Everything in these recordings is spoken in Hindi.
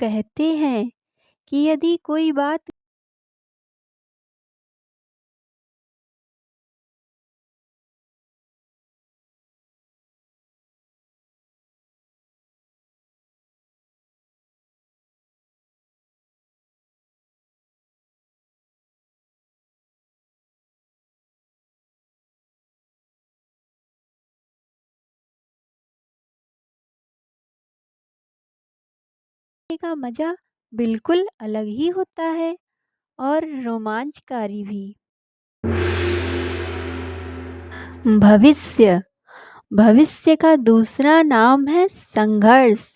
कहते हैं कि यदि कोई बात का मज़ा बिल्कुल अलग ही होता है और रोमांचकारी भी। भविष्य भविष्य का दूसरा नाम है संघर्ष।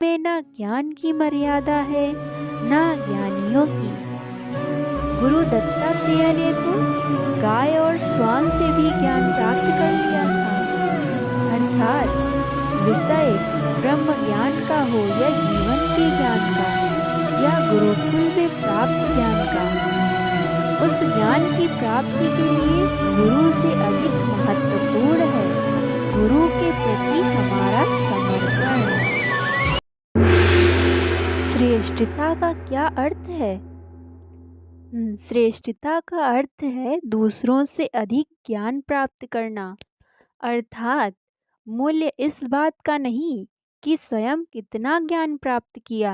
में ना ज्ञान की मर्यादा है ना ज्ञानियों की। गुरु दत्तात्रेय ने तो गाय और श्वान से भी ज्ञान प्राप्त कर लिया था। अर्थात विषय ब्रह्म ज्ञान का हो या जीवन के ज्ञान का या गुरुकुल में प्राप्त ज्ञान का, उस ज्ञान की प्राप्ति के लिए गुरु से अधिक महत्वपूर्ण है गुरु के प्रति हमारा समर्पण। श्रेष्ठता का क्या अर्थ है? श्रेष्ठता का अर्थ है दूसरों से अधिक ज्ञान प्राप्त करना। अर्थात मूल्य इस बात का नहीं कि स्वयं कितना ज्ञान प्राप्त किया,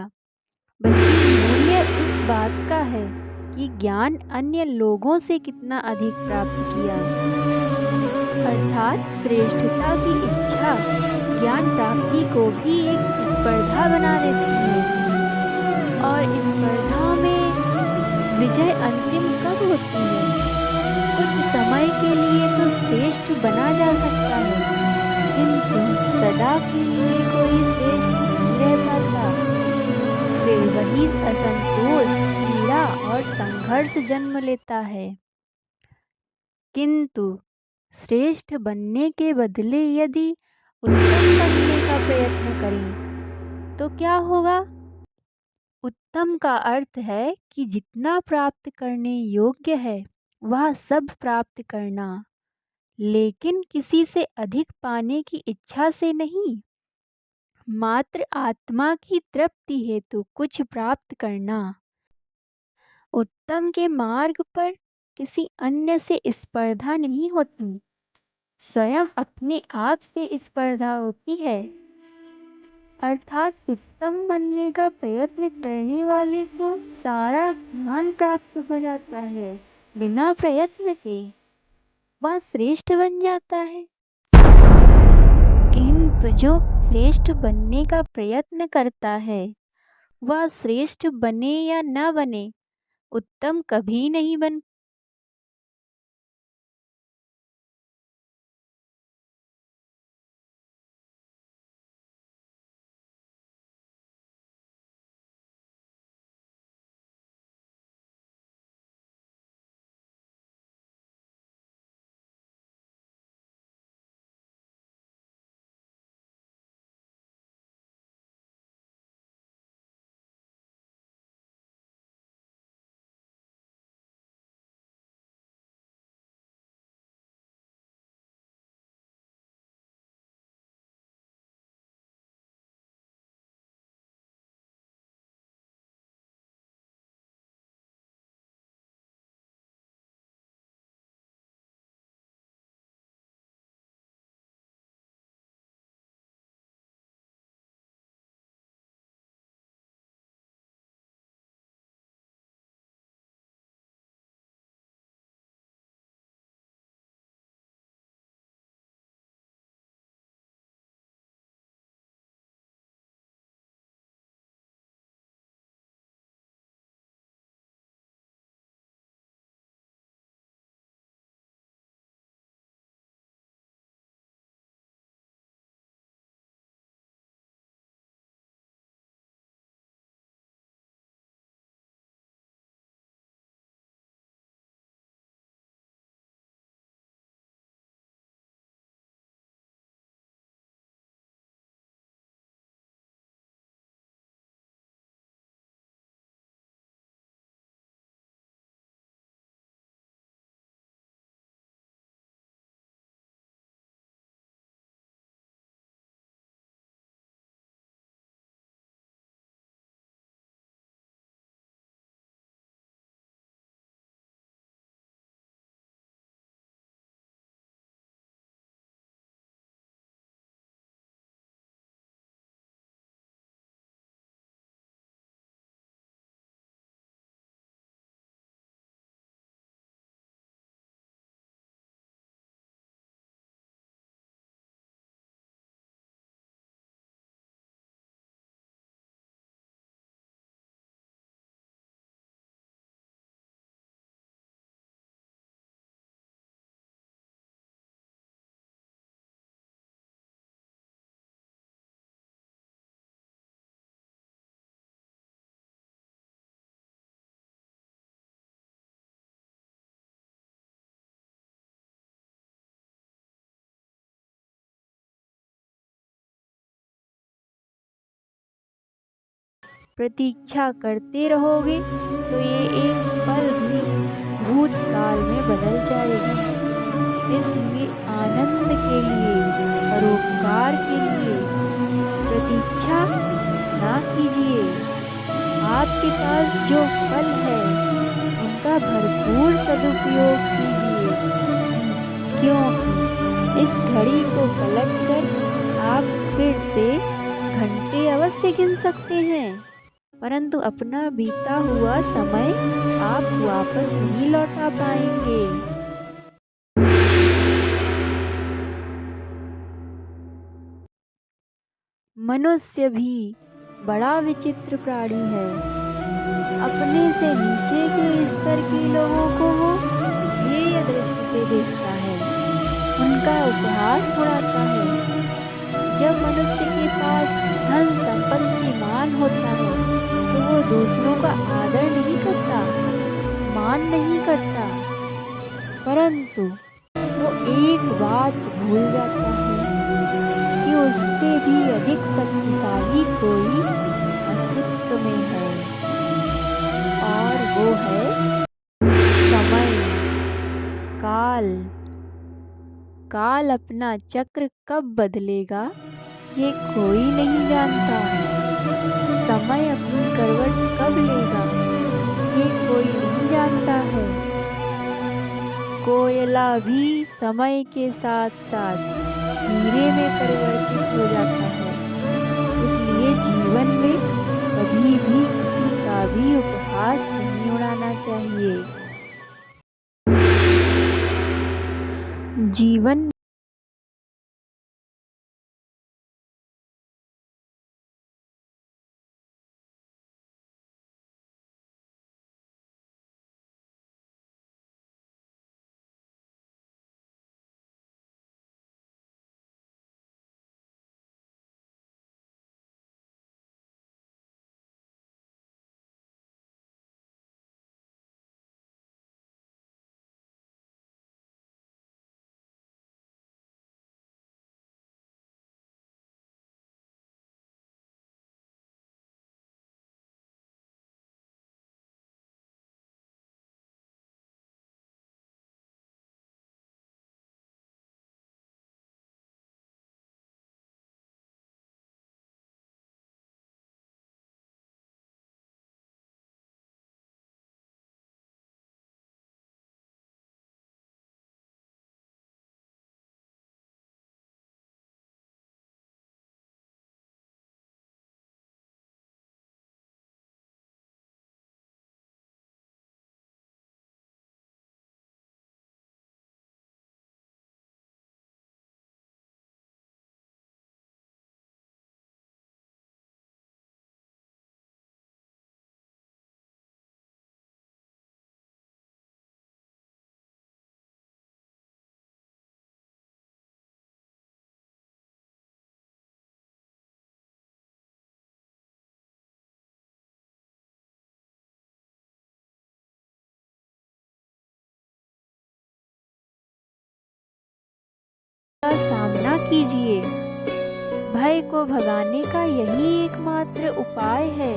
बल्कि मूल्य इस बात का है कि ज्ञान अन्य लोगों से कितना अधिक प्राप्त किया। अर्थात श्रेष्ठता की इच्छा ज्ञान प्राप्ति को भी एक स्पर्धा बना देती है। और इस स्पर्धा में विजय अंतिम कब होती है? कुछ समय के लिए तो श्रेष्ठ बना जा सकता है, किंतु सदा के लिए कोई श्रेष्ठ नहीं रहता था। फिर वही असंतोष, पीड़ा और संघर्ष जन्म लेता है। किंतु श्रेष्ठ बनने के बदले यदि उत्तम बनने का प्रयत्न करें तो क्या होगा? उत्तम का अर्थ है कि जितना प्राप्त करने योग्य है वह सब प्राप्त करना, लेकिन किसी से अधिक पाने की इच्छा से नहीं, मात्र आत्मा की तृप्ति हेतु कुछ प्राप्त करना। उत्तम के मार्ग पर किसी अन्य से स्पर्धा नहीं होती, स्वयं अपने आप से स्पर्धा होती है। अर्थात उत्तम बनने का प्रयत्न करने वाले को सारा ज्ञान प्राप्त हो जाता है, बिना प्रयत्न के वह श्रेष्ठ बन जाता है। किंतु जो श्रेष्ठ बनने का प्रयत्न करता है वह श्रेष्ठ बने या न बने उत्तम कभी नहीं बन। प्रतीक्षा करते रहोगे तो ये एक पल भी भूतकाल में बदल जाएगी। इसलिए आनंद के लिए, परोपकार के लिए प्रतीक्षा ना कीजिए। आपके पास जो पल है उनका भरपूर सदुपयोग कीजिए, क्योंकि इस घड़ी को पलटकर आप फिर से घंटे अवश्य गिन सकते हैं, परंतु अपना बीता हुआ समय आप वापस नहीं लौटा पाएंगे। मनुष्य भी बड़ा विचित्र प्राणी है। अपने से नीचे के स्तर के लोगों को वो हेय दृष्टि से देखता है, उनका उपहास उड़ाता है। जब मनुष्य के पास धन संपत्ति मान होता है तो वो दूसरों का आदर नहीं करता, मान नहीं करता, परंतु वो एक बात भूल जाता है कि उससे भी अधिक शक्तिशाली कोई अस्तित्व में है, और वो है समय। काल काल अपना चक्र कब बदलेगा ये कोई नहीं जानता। समय अपनी करवट कब लेगा ये कोई नहीं जानता है। कोयला भी समय के साथ साथ हीरे में परिवर्तित हो जाता है। इसलिए जीवन में कभी भी किसी का भी उपहास नहीं उड़ाना चाहिए। जीवन का सामना कीजिए। भय को भगाने का यही एकमात्र उपाय है।